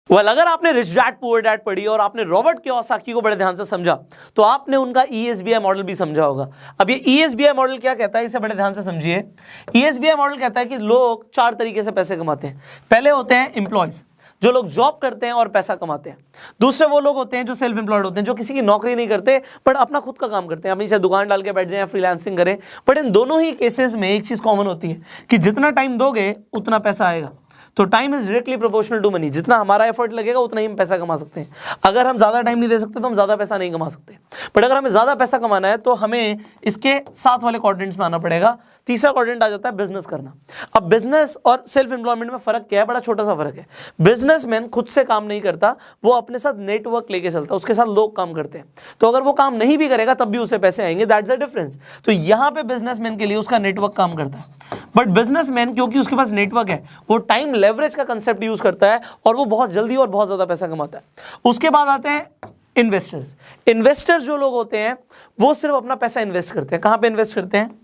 अगर आपने rich dad poor dad पढ़ी और आपने रॉबर्ट कियोसाकी को बड़े ध्यान से समझा तो आपने उनका ESBI मॉडल भी समझा होगा। अब ये ESBI मॉडल क्या कहता है, इसे बड़े ध्यान से समझिए। ESBI मॉडल कहता है कि लोग 4 तरीके से पैसे कमाते हैं। पहले होते हैं एम्प्लॉयज, जो लोग जॉब करते हैं और पैसा कमाते हैं। दूसरे वो लोग होते हैं जो सेल्फ एम्प्लॉयड होते हैं, जो किसी की नौकरी नहीं करते बट अपना खुद का काम करते हैं, अपनी चाहे दुकान डाल के बैठ जाए या फ्रीलांसिंग करें। बट इन दोनों ही केसेस में एक चीज कॉमन होती है कि जितना टाइम दोगे उतना पैसा आएगा। तो time is directly proportional to money. जितना हमारा एफर्ट लगेगा उतना ही हम पैसा कमा सकते हैं। अगर हम ज्यादा टाइम नहीं दे सकते तो हम ज्यादा पैसा नहीं कमा सकते। बट अगर हमें ज्यादा पैसा कमाना है तो हमें इसके साथ वाले क्वाड्रेंट्स में आना पड़ेगा। तीसरा क्वाड्रेंट आ जाता है बिजनेस करना। अब बिजनेस और सेल्फ एम्प्लॉयमेंट में फर्क क्या है? बड़ा छोटा सा फर्क है। बिजनेसमैन खुद से काम नहीं करता, वो अपने साथ नेटवर्क लेके चलता है, उसके साथ लोग काम करते हैं। तो अगर वो काम नहीं भी करेगा तब भी उसे पैसे आएंगे, दैट्स द डिफरेंस। तो यहाँ पे बिजनेसमैन के लिए उसका नेटवर्क काम करता है। बट बिजनेसमैन क्योंकि उसके पास नेटवर्क है, वो टाइम लेवरेज का कंसेप्ट यूज करता है और वो बहुत जल्दी और बहुत ज्यादा पैसा कमाता है। उसके बाद आते हैं इन्वेस्टर्स। इन्वेस्टर्स जो लोग होते हैं वो सिर्फ अपना पैसा इन्वेस्ट करते हैं। कहां पे इन्वेस्ट करते हैं?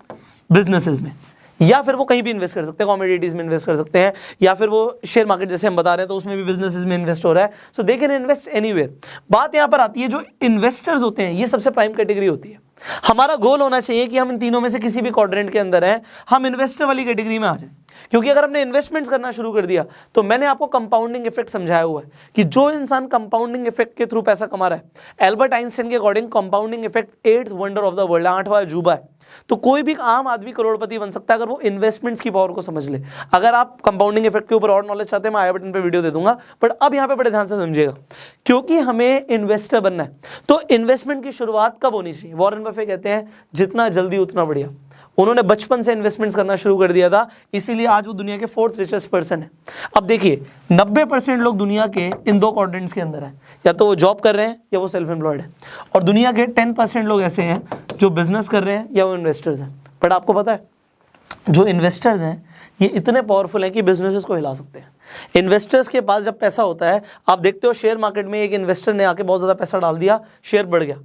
बिजनेसेस में, या फिर वो कहीं भी इन्वेस्ट कर सकते हैं, कमोडिटीज में इन्वेस्ट कर सकते हैं, या फिर वो शेयर मार्केट जैसे हम बता रहे हैं तो उसमें भी बिजनेसेस में इन्वेस्ट हो रहा है। सो दे कैन इन्वेस्ट एनीवेयर। बात यहां पर आती है, जो इन्वेस्टर्स होते हैं ये सबसे प्राइम कैटेगरी होती है। हमारा गोल होना चाहिए कि हम इन तीनों में से किसी भी क्वाड्रेंट के अंदर हैं, हम इन्वेस्टर वाली कैटेगरी में आ जाए। क्योंकि अगर हमने इन्वेस्टमेंट्स करना शुरू कर दिया तो मैंने आपको कंपाउंडिंग इफेक्ट समझाया हुआ है कि जो इंसान कंपाउंडिंग इफेक्ट के थ्रू पैसा कमा रहा है, एल्बर्ट आइंस्टाइन के according compounding effect 8th wonder of the world, 8वां अजूबा है। तो कोई भी आम आदमी करोड़पति बन सकता है अगर वो इन्वेस्टमेंट्स की पावर को समझ ले। अगर आप कंपाउंडिंग इफेक्ट के ऊपर और नॉलेज चाहते हैं, मैं आई बटन पे वीडियो दे दूंगा। बट अब यहाँ पे बड़े ध्यान से समझिएगा, क्योंकि हमें इन्वेस्टर बनना है तो इन्वेस्टमेंट की शुरुआत कब होनी चाहिए? वॉरेन बफे कहते हैं जितना जल्दी उतना बढ़िया। उन्होंने बचपन से इन्वेस्टमेंट्स करना शुरू कर दिया था, इसीलिए आज वो दुनिया के 4th रिचेस्ट पर्सन है। अब देखिए 90% लोग दुनिया के इन 2 क्वाड्रेंट्स के अंदर हैं, या तो वो जॉब कर रहे हैं या वो सेल्फ एम्प्लॉयड है। और दुनिया के 10% लोग ऐसे हैं जो बिजनेस कर रहे हैं या वो इन्वेस्टर्स हैं। बट आपको पता है जो इन्वेस्टर्स हैं ये इतने पावरफुल हैं कि बिजनेसेस को हिला सकते हैं। इन्वेस्टर्स के पास जब पैसा होता है, आप देखते हो शेयर मार्केट में एक इन्वेस्टर ने आके बहुत ज्यादा पैसा डाल दिया, शेयर बढ़ गया,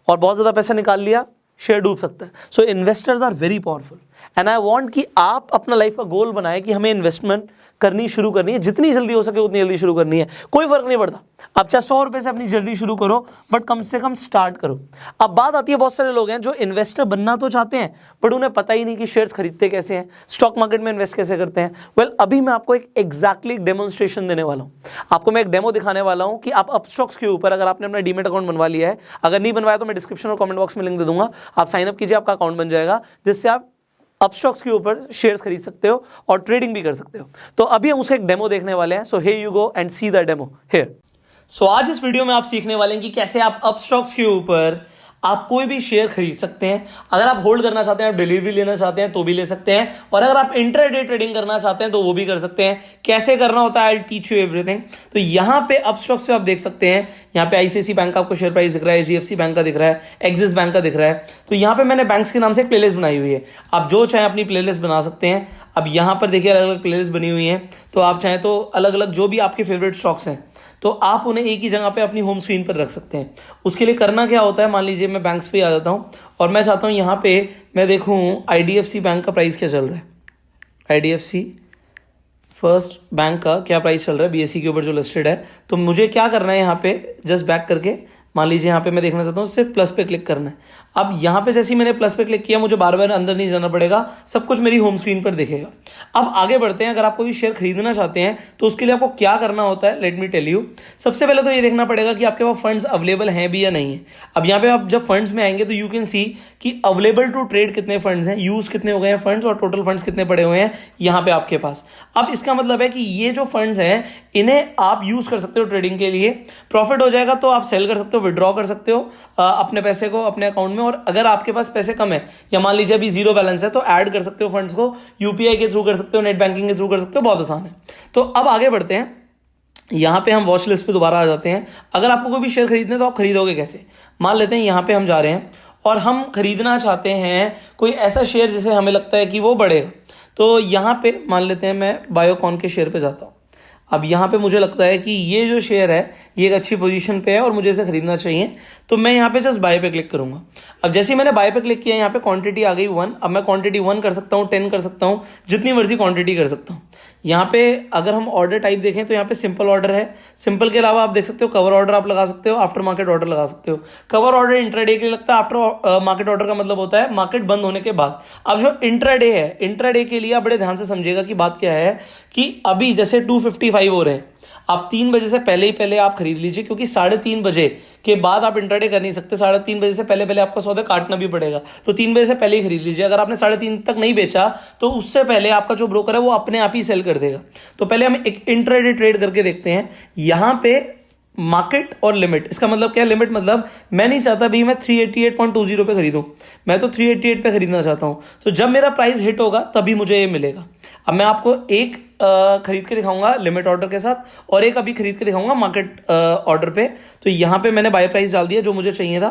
और बहुत ज्यादा पैसा निकाल लिया, शेयर डूब सकता है। So investors are very powerful and I want कि आप अपना लाइफ का गोल बनाए कि हमें इन्वेस्टमेंट करनी शुरू करनी है, जितनी जल्दी हो सके उतनी जल्दी शुरू करनी है। कोई फर्क नहीं पड़ता, आप चाहे 100 रुपए से अपनी जर्नी शुरू करो, बट कम से कम स्टार्ट करो। अब बात आती है, बहुत सारे लोग हैं जो इन्वेस्टर बनना तो चाहते हैं बट उन्हें पता ही नहीं कि शेयर्स खरीदते कैसे हैं, स्टॉक मार्केट में इन्वेस्ट कैसे करते हैं। वेल, अभी मैं आपको एक एग्जैक्टली डेमोन्स्ट्रेशन देने वाला हूँ। आपको मैं एक डेमो दिखाने वाला हूँ कि आप अपस्टॉक्स के ऊपर, अगर आपने अपना डीमेट अकाउंट बनवा लिया है, अगर नहीं बनवाया तो मैं डिस्क्रिप्शन और कमेंट बॉक्स में लिंक दे दूंगा, आप साइन अप कीजिए, आपका अकाउंट बन जाएगा, जिससे आप अपस्टॉक्स के ऊपर शेयर्स खरीद सकते हो और ट्रेडिंग भी कर सकते हो। तो अभी हम उसका एक डेमो देखने वाले हैं। So here you go and see the demo here. So आज इस वीडियो में आप सीखने वाले हैं कि कैसे आप अपस्टॉक्स के ऊपर आप कोई भी शेयर खरीद सकते हैं। अगर आप होल्ड करना चाहते हैं, आप डिलीवरी लेना चाहते हैं तो भी ले सकते हैं, और अगर आप इंट्राडे ट्रेडिंग करना चाहते हैं तो वो भी कर सकते हैं। कैसे करना होता है, I will teach you everything. तो यहाँ पे अपस्टॉक्स पे आप देख सकते हैं, यहाँ पे आईसीआईसीआई बैंक का आपको शेयर प्राइस दिख रहा है, एचडीएफसी बैंक का दिख रहा है, एक्सिस बैंक का दिख रहा है। तो यहाँ पे मैंने बैंक्स के नाम से एक प्लेलिस्ट बनाई हुई है, आप जो चाहे अपनी प्लेलिस्ट बना सकते हैं। अब यहाँ पर देखिए अलग अलग प्लेलिस्ट बनी हुई है, तो आप चाहें तो अलग अलग जो भी आपके फेवरेट स्टॉक्स हैं तो आप उन्हें एक ही जगह पे अपनी होम स्क्रीन पर रख सकते हैं। उसके लिए करना क्या होता है, मान लीजिए मैं बैंक्स पे आ जाता हूँ और मैं चाहता हूँ यहाँ पे मैं देखूँ आईडीएफसी बैंक का प्राइस क्या चल रहा है, आईडीएफसी फर्स्ट बैंक का क्या प्राइस चल रहा है बीएसई के ऊपर जो लिस्टेड है। तो मुझे क्या करना है, यहाँ पे जस्ट बैक करके मान लीजिए यहाँ पे मैं देखना चाहता हूँ, सिर्फ प्लस पे क्लिक करना है। अब यहाँ पे जैसे ही मैंने प्लस पे क्लिक किया, मुझे बार बार अंदर नहीं जाना पड़ेगा, सब कुछ मेरी होम स्क्रीन पर दिखेगा। अब आगे बढ़ते हैं, अगर आप कोई शेयर खरीदना चाहते हैं तो उसके लिए आपको क्या करना होता है, लेट मी टेल यू। सबसे पहले तो ये देखना पड़ेगा कि आपके पास फंड्स अवेलेबल हैं भी या नहीं है। अब यहाँ पे आप जब फंड्स में आएंगे तो यू कैन सी कि अवेलेबल टू ट्रेड कितने फंड्स हैं, यूज कितने हो गए हैं फंड्स, और टोटल फंड्स कितने पड़े हुए हैं यहाँ पे आपके पास। अब इसका मतलब है कि ये जो फंड्स हैं इन्हें आप यूज कर सकते हो ट्रेडिंग के लिए। प्रॉफिट हो जाएगा तो आप सेल कर सकते हो, विड्रॉ कर सकते हो अपने पैसे को अपने अकाउंट में, और अगर आपके पास पैसे कम है या मान लीजिए अभी जीरो बैलेंस है तो ऐड कर सकते हो फंड्स को, यूपीआई के थ्रू कर सकते हो, नेट बैंकिंग के थ्रू कर सकते हो, बहुत आसान है। तो अब आगे बढ़ते हैं, यहां पे हम वॉच लिस्ट पे दोबारा आ जाते हैं। अगर आपको कोई भी शेयर खरीदने तो आप खरीदोगे कैसे, मान लेते हैं यहां पे हम जा रहे हैं और हम खरीदना चाहते हैं कोई ऐसा शेयर जिसे हमें लगता है कि वो बढ़ेगा। तो यहां पे मान लेते हैं मैं बायोकॉन के शेयर पे जाता हूं। अब यहाँ पे मुझे लगता है कि ये जो शेयर है ये एक अच्छी पोजीशन पे है और मुझे इसे खरीदना चाहिए, तो मैं यहाँ पे जस्ट बाय पे क्लिक करूँगा। अब जैसे ही मैंने बाय पे क्लिक किया, यहाँ पे क्वांटिटी आ गई 1। अब मैं क्वांटिटी 1 कर सकता हूँ, 10 कर सकता हूँ, जितनी मर्जी क्वांटिटी कर सकता हूँ। यहाँ पे अगर हम ऑर्डर टाइप देखें तो यहाँ पे सिंपल ऑर्डर है। सिंपल के अलावा आप देख सकते हो कवर ऑर्डर आप लगा सकते हो, आफ्टर मार्केट ऑर्डर लगा सकते हो। कवर ऑर्डर इंट्राडे के लिए लगता है, आफ्टर मार्केट ऑर्डर का मतलब होता है मार्केट बंद होने के बाद। अब जो इंट्राडे है, इंट्राडे के लिए आप बड़े ध्यान से समझिएगा कि बात क्या है कि अभी जैसे 255 हो रहे हैं, आप 3 बजे से पहले आप खरीद लीजिए, क्योंकि 3:30 बजे के बाद आप इंट्राडे कर नहीं सकते। 3:30 बजे से पहले आपका सौदा काटना भी पड़ेगा, तो 3 बजे से पहले ही खरीद लीजिए। अगर आपने 3:30 तक नहीं बेचा तो उससे पहले आपका जो ब्रोकर है वो अपने आप ही सेल कर देगा। तो पहले हम एक इंट्राडे ट्रेड करके देखते हैं। यहां पे मार्केट और लिमिट, इसका मतलब क्या है? लिमिट मतलब मैं नहीं चाहता भी मैं 388.20 पे खरीदूं, मैं तो 388 पे खरीदना चाहता हूं। तो जब मेरा प्राइस हिट होगा तभी मुझे ये मिलेगा। अब मैं आपको एक खरीद के दिखाऊंगा लिमिट ऑर्डर के साथ, और एक अभी खरीद के दिखाऊंगा मार्केट ऑर्डर पे। तो यहाँ पे मैंने बाय प्राइस डाल दिया जो मुझे चाहिए था।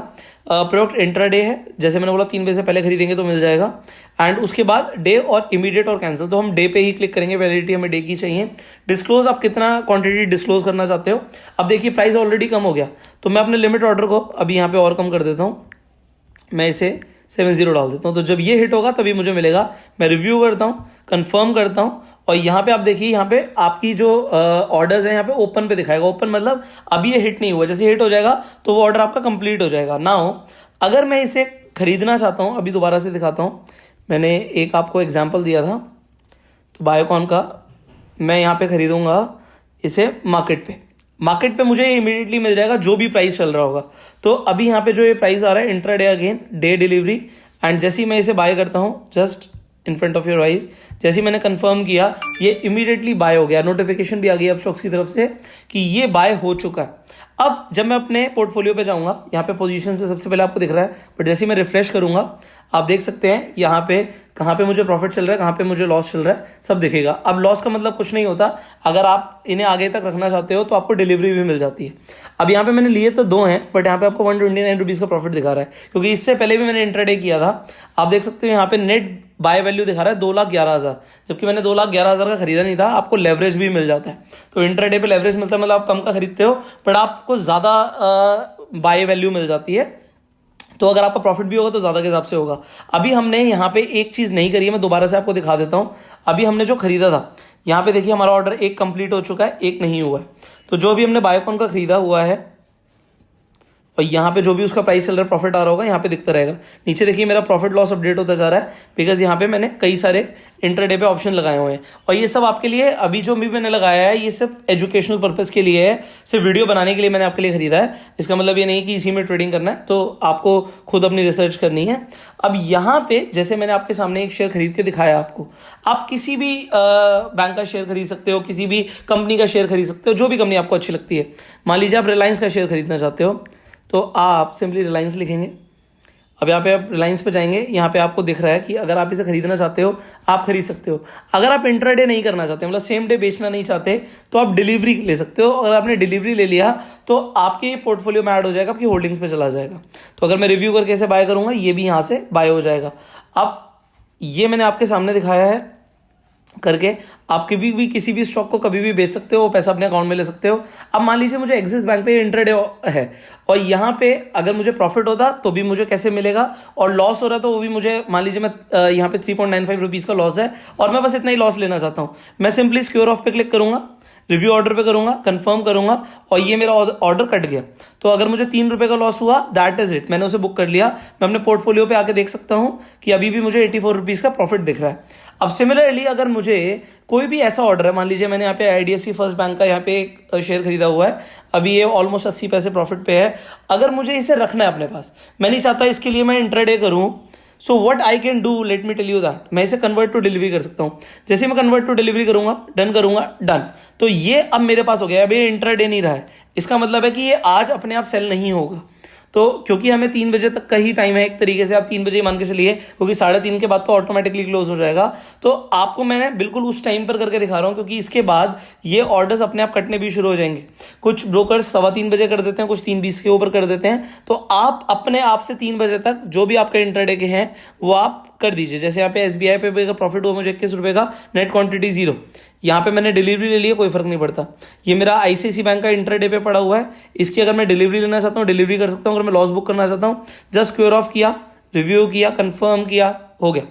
प्रोडक्ट इंट्राडे है, जैसे मैंने बोला 3 बजे से पहले खरीदेंगे तो मिल जाएगा। एंड उसके बाद डे और इमीडिएट और कैंसिल, तो हम डे पे ही क्लिक करेंगे, वैलिडिटी हमें डे की चाहिए। डिस्क्लोज, आप कितना क्वांटिटी डिस्क्लोज करना चाहते हो। अब देखिए प्राइस ऑलरेडी कम हो गया, तो मैं अपने लिमिट ऑर्डर को अभी यहाँ पे और कम कर देता हूँ, मैं इसे 70 डाल देता हूँ। तो जब ये हिट होगा तभी मुझे मिलेगा। मैं रिव्यू करता हूँ, कंफर्म करता हूँ, और यहाँ पे आप देखिए यहाँ पे आपकी जो ऑर्डर्स हैं यहाँ पे ओपन पे दिखाएगा। ओपन मतलब अभी ये हिट नहीं हुआ, जैसे हिट हो जाएगा तो वो ऑर्डर आपका कंप्लीट हो जाएगा। ना हो अगर मैं इसे खरीदना चाहता हूँ, अभी दोबारा से दिखाता हूँ, मैंने एक आपको एग्जाम्पल दिया था तो बायोकॉन का, मैं यहाँ पे खरीदूंगा इसे मार्केट पे मुझे इमीडिएटली मिल जाएगा जो भी प्राइस चल रहा होगा। तो अभी यहाँ पे जो ये प्राइस आ रहा है intraday again day delivery, and जैसे ही मैं इसे बाय करता हूँ just in front of your eyes, जैसे ही मैंने कंफर्म किया ये इमीडिएटली बाय हो गया। नोटिफिकेशन भी आ गई अपस्टॉक्स की तरफ से कि ये बाय हो चुका है। अब जब मैं अपने पोर्टफोलियो पे जाऊंगा, यहाँ पे पोजीशन पे सबसे पहले आपको दिख रहा है, बट जैसे ही मैं रिफ्रेश करूंगा आप देख सकते हैं यहाँ पे कहाँ पे मुझे प्रॉफिट चल रहा है, कहाँ पे मुझे लॉस चल रहा है, सब दिखेगा। अब लॉस का मतलब कुछ नहीं होता, अगर आप इन्हें आगे तक रखना चाहते हो तो आपको डिलीवरी भी मिल जाती है। अब यहाँ पे मैंने लिए तो 2 हैं, बट यहाँ पे आपको 129 रुपीज़ का प्रॉफिट दिखा रहा है, क्योंकि इससे पहले भी मैंने इंट्राडे किया था। आप देख सकते हो यहाँ पे नेट बाय वैल्यू दिखा रहा है 2,11,000, जबकि मैंने 2,11,000 का खरीदा नहीं था। आपको लेवरेज भी मिल जाता है, तो इंट्राडे पे लेवरेज मिलता है, मतलब आप कम का खरीदते हो बट आपको ज़्यादा बाय वैल्यू मिल जाती है। तो अगर आपका प्रॉफिट भी होगा तो ज़्यादा के हिसाब से होगा। अभी हमने यहाँ पे एक चीज़ नहीं करी है, मैं दोबारा से आपको दिखा देता हूँ। अभी हमने जो खरीदा था, यहाँ पे देखिए हमारा ऑर्डर एक कंप्लीट हो चुका है, एक नहीं हुआ है। तो जो भी हमने बायोकॉन का खरीदा हुआ है और यहाँ पे जो भी उसका प्राइस चल रहा है, प्रॉफिट आ रहा होगा, यहाँ पे दिखता रहेगा। नीचे देखिए मेरा प्रॉफिट लॉस अपडेट होता जा रहा है, बिकॉज यहाँ पे मैंने कई सारे इंट्राडे पे ऑप्शन लगाए हुए हैं। और ये सब आपके लिए, अभी जो भी मैंने लगाया है ये सिर्फ एजुकेशनल पर्पस के लिए है, सिर्फ वीडियो बनाने के लिए मैंने आपके लिए खरीदा है। इसका मतलब ये नहीं कि इसी में ट्रेडिंग करना है, तो आपको खुद अपनी रिसर्च करनी है। अब यहाँ पे जैसे मैंने आपके सामने एक शेयर खरीद के दिखाया आपको, आप किसी भी बैंक का शेयर खरीद सकते हो, किसी भी कंपनी का शेयर खरीद सकते हो, जो भी कंपनी आपको अच्छी लगती है। मान लीजिए आप रिलायंस का शेयर खरीदना चाहते हो, तो आप सिंपली रिलायंस लिखेंगे। अब यहाँ पे आप रिलायंस पे जाएंगे, यहाँ पे आपको दिख रहा है कि अगर आप इसे खरीदना चाहते हो आप खरीद सकते हो। अगर आप इंट्राडे नहीं करना चाहते, मतलब सेम डे बेचना नहीं चाहते, तो आप डिलीवरी ले सकते हो। अगर आपने डिलीवरी ले लिया तो आपके पोर्टफोलियो में ऐड हो जाएगा, आपकी होल्डिंग्स पे चला जाएगा। तो अगर मैं रिव्यू करके इसे बाय करूंगा, ये भी यहाँ से बाय हो जाएगा। अब ये मैंने आपके सामने दिखाया है करके, आप कभी भी किसी भी स्टॉक को कभी भी बेच सकते हो, पैसा अपने अकाउंट में ले सकते हो। अब मान लीजिए मुझे एक्सिस बैंक पे इंट्राडे है और यहाँ पे अगर मुझे प्रॉफिट होता तो भी मुझे कैसे मिलेगा, और लॉस हो रहा तो वो भी मुझे, मान लीजिए मैं यहाँ पे 3.95 रुपीज़ का लॉस है और मैं बस इतना ही लॉस लेना चाहता हूँ, मैं सिंपली सिक्योर ऑफ पे क्लिक करूंगा, रिव्यू ऑर्डर पे करूंगा, कंफर्म करूंगा, और ये मेरा ऑर्डर कट गया। तो अगर मुझे 3 रुपए का लॉस हुआ, दैट इज इट, मैंने उसे बुक कर लिया। मैं अपने पोर्टफोलियो पे आके देख सकता हूं कि अभी भी मुझे 84 रुपीज़ का प्रॉफिट दिख रहा है। अब सिमिलरली अगर मुझे कोई भी ऐसा ऑर्डर है, मान लीजिए मैंने यहाँ पे IDFC फर्स्ट बैंक का यहाँ पे एक शेयर खरीदा हुआ है, अभी ये ऑलमोस्ट 80 पैसे प्रॉफिट पे है। अगर मुझे इसे रखना है अपने पास, मैं नहीं चाहता इसके लिए मैं इंट्राडे करूं, so what I can do, let me tell you that, मैं इसे कन्वर्ट टू डिलीवरी कर सकता हूँ। जैसे मैं कन्वर्ट टू डिलीवरी करूंगा, डन करूंगा, डन, तो ये अब मेरे पास हो गया। अब ये इंट्राडे नहीं रहा है, इसका मतलब है कि ये आज अपने आप सेल नहीं होगा। तो क्योंकि हमें 3 बजे तक का ही टाइम है, एक तरीके से आप 3 बजे मान के चलिए, क्योंकि 3:30 के बाद तो ऑटोमेटिकली क्लोज हो जाएगा। तो आपको मैंने बिल्कुल उस टाइम पर करके दिखा रहा हूं, क्योंकि इसके बाद ये ऑर्डर्स अपने आप कटने भी शुरू हो जाएंगे। कुछ ब्रोकर्स 3:15 बजे कर देते हैं, कुछ 3:20 के ऊपर कर देते हैं। तो आप अपने आप से 3 बजे तक जो भी आपके इंट्राडे के हैं वो आप कर दीजिए। जैसे यहाँ पे SBI पे अगर प्रॉफिट हुआ मुझे 21 रुपए का, नेट क्वांटिटी 0, यहाँ पे मैंने डिलीवरी ले ली है, कोई फर्क नहीं पड़ता। ये मेरा आईसीआईसी बैंक का इंट्राडे पे पड़ा हुआ है, इसकी अगर मैं डिलीवरी लेना चाहता हूँ डिलीवरी कर सकता हूँ। अगर मैं लॉस बुक करना चाहता हूँ जस्ट स्क्वेयर ऑफ किया, रिव्यू किया, कंफर्म किया, हो गया।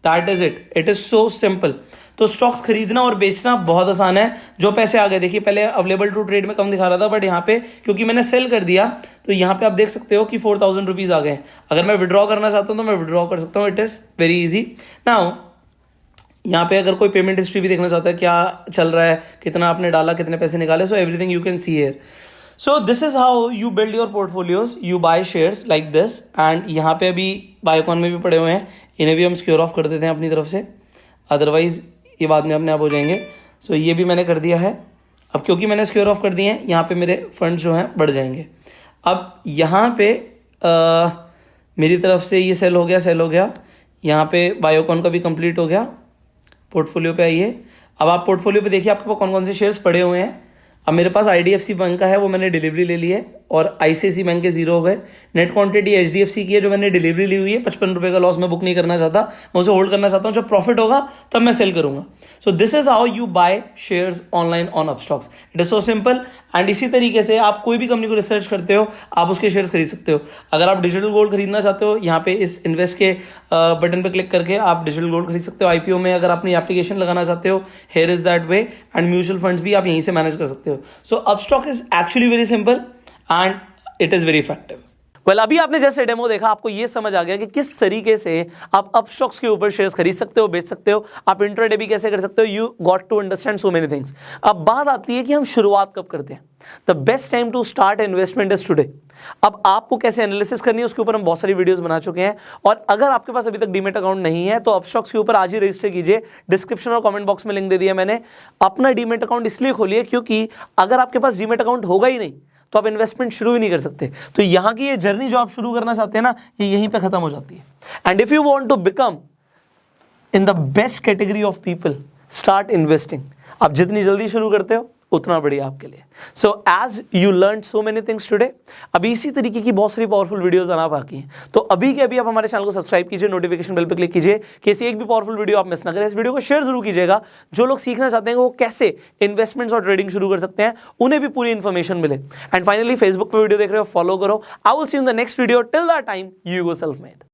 That is it, it is so simple. तो स्टॉक्स खरीदना और बेचना बहुत आसान है। जो पैसे आ गए, देखिए पहले अवेलेबल टू ट्रेड में कम दिखा रहा था, बट यहाँ पे क्योंकि मैंने सेल कर दिया तो यहाँ पे आप देख सकते हो कि 4000 रुपीज आ गए। अगर मैं विड्रॉ करना चाहता हूँ तो मैं विड्रॉ कर सकता हूँ। It is very easy. Now यहाँ पे अगर कोई पेमेंट हिस्ट्री भी देखना चाहता है, क्या चल रहा है, कितना आपने डाला, कितने पैसे निकाले, so everything you can see here. So this is how you build your portfolios, you by shares like this. And यहाँ पे अभी बायोकॉन में भी पड़े हुए हैं, इन्हें भी हम सिक्योर ऑफ कर देते हैं अपनी तरफ से, अदरवाइज ये बाद में अपने आप हो जाएंगे। सो ये भी मैंने कर दिया है। अब क्योंकि मैंने सिक्योर ऑफ कर दिए हैं, यहाँ पे मेरे फंड्स जो हैं बढ़ जाएंगे। अब यहाँ पे मेरी तरफ से ये सेल हो गया। यहाँ पे बायोकॉन का भी कंप्लीट हो गया। पोर्टफोलियो पे आइए। अब आप पोर्टफोलियो पे देखिए आपके पास कौन कौन से शेयर्स पड़े हुए हैं। अब मेरे पास आईडीएफसी बैंक का है, वो मैंने डिलीवरी ले ली है, और आईसीआईसी बैंक के 0 हो गए। नेट क्वांटिटी एचडीएफसी की है जो मैंने डिलीवरी ली हुई है, 55 रुपये का लॉस मैं बुक नहीं करना चाहता, मैं उसे होल्ड करना चाहता हूँ। जब प्रॉफिट होगा तब मैं सेल करूंगा। So this is how you by shares online on Upstox. It is so simple. And इसी तरीके से आप कोई भी कंपनी को रिसर्च करते हो, आप उसके शेयर्स खरीद सकते हो। अगर आप डिजिटल गोल्ड खरीदना चाहते हो, यहाँ पे इस इन्वेस्ट के बटन पे क्लिक करके आप डिजिटल गोल्ड खरीद सकते हो। आईपीओ में अगर अपनी एप्लीकेशन लगाना चाहते हो, here is that way. And mutual funds भी आप यहीं से मैनेज कर सकते हो। So Upstox is actually very simple and it is very effective. Well, अभी आपने जैसे डेमो देखा, आपको ये समझ आ गया कि किस तरीके से आप अपस्टॉक्स के ऊपर शेयर्स खरीद सकते हो, बेच सकते हो, आप इंट्राडे भी कैसे कर सकते हो। You got to understand so many things. अब बात आती है कि हम शुरुआत कब करते हैं। The best time to start investment is today. अब आपको कैसे एनालिसिस करनी है उसके ऊपर हम बहुत सारी वीडियोस बना चुके हैं, और अगर आपके पास अभी तक डीमेट अकाउंट नहीं है तो अपस्टॉक्स के ऊपर आज ही रजिस्टर कीजिए। डिस्क्रिप्शन और कमेंट बॉक्स में लिंक दे दिया मैंने। अपना डीमेट अकाउंट इसलिए खोलिए क्योंकि अगर आपके पास डीमेट अकाउंट होगा ही नहीं तो आप इन्वेस्टमेंट शुरू ही नहीं कर सकते। तो यहाँ की ये जर्नी जो आप शुरू करना चाहते हैं ना, ये यहीं पे खत्म हो जाती है। And if you want to become in the best category of people, start investing. आप जितनी जल्दी शुरू करते हो उतना बढ़िया आपके लिए। So as you learn so many things today, अभी इसी तरीके की बहुत सारी पावरफुल वीडियोस आना बाकी हैं। तो अभी के अभी आप हमारे चैनल को सब्सक्राइब कीजिए, नोटिफिकेशन बेल पे क्लिक कीजिए कि ऐसी एक भी पावरफुल वीडियो आप मिस ना करें। इस वीडियो को शेयर जरूर कीजिएगा। जो लोग सीखना चाहते हैं वो कैसे इन्वेस्टमेंट्स और ट्रेडिंग शुरू कर सकते हैं, उन्हें भी पूरी इन्फॉर्मेशन मिले। एंड फाइनली फेसबुक पे वीडियो देख रहे हो, फॉलो करो। I will see you in the next video. Till that time, you go self made.